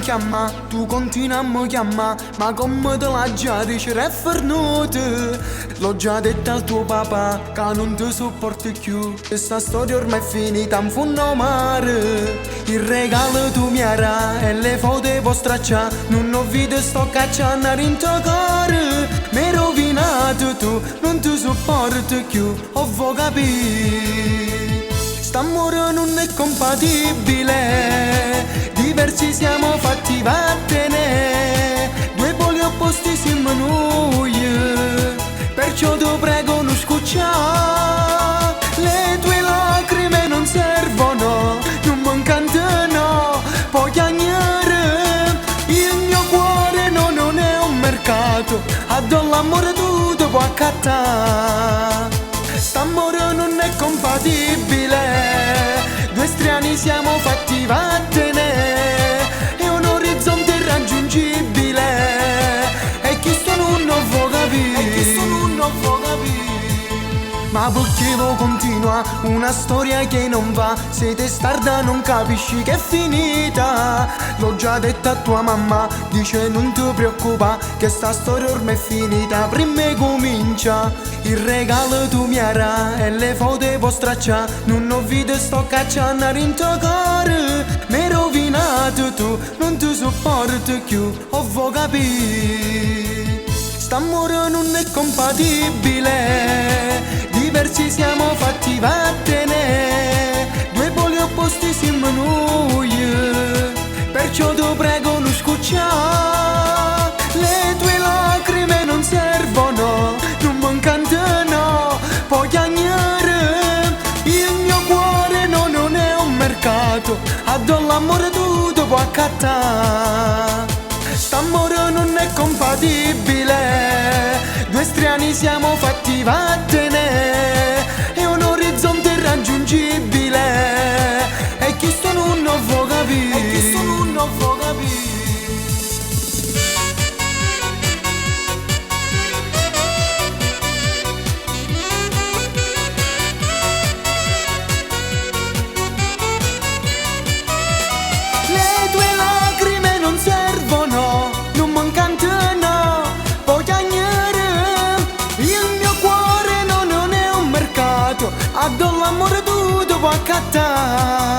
chiama, tu continui a mi chiamare, ma come te l'ha già dice è fornuto. L'ho già detto al tuo papà che non ti sopporto più. Questa storia ormai è finita, in fondo mare. Il regalo tu mi era e le foto può stracciare. Non ho video sto cacciando in tuo cuore. Mi rovinato tu, non ti sopporto più. Ho capito, st'amore non è compatibile. Diversi siamo fatti vattene. Due poli opposti siamo noi. Perciò ti prego non scuccia. Le tue lacrime non servono, non mi incantano, puoi chiagnare. Il mio cuore non è un mercato, addo l'amore tutto può accattare. St'amore non è compatibile, due strani siamo fatti vattene. È un orizzonte irraggiungibile e chi sto non può capire. Ma perché continua una storia che non va? Se testarda non capisci che è finita. L'ho già detto a tua mamma, dice non ti preoccupa, che sta storia ormai è finita, prima comincia. Il regalo tu mi era e le foto può stracciare. Non ho video sto cacciando in tuo cuore. Mi rovinato tu, non ti sopporto più, ho capito. St'amore non è compatibile, diversi siamo fatti vattene. Due poli opposti siamo noi, perciò ti prego non scuccia. Le tue lacrime non servono, non mi incantano, puoi chiagnare. Il mio cuore non è un mercato, addo l'amore tutto può accattare. St'amore non è compatibile, due strani siamo fatti vattene. È un orizzonte irraggiungibile e chi sto non può capire. Le tue lacrime non servono, non mi incantano, puoi chiagnare. Il mio cuore non è un mercato, addo l'amore tutto può accattare.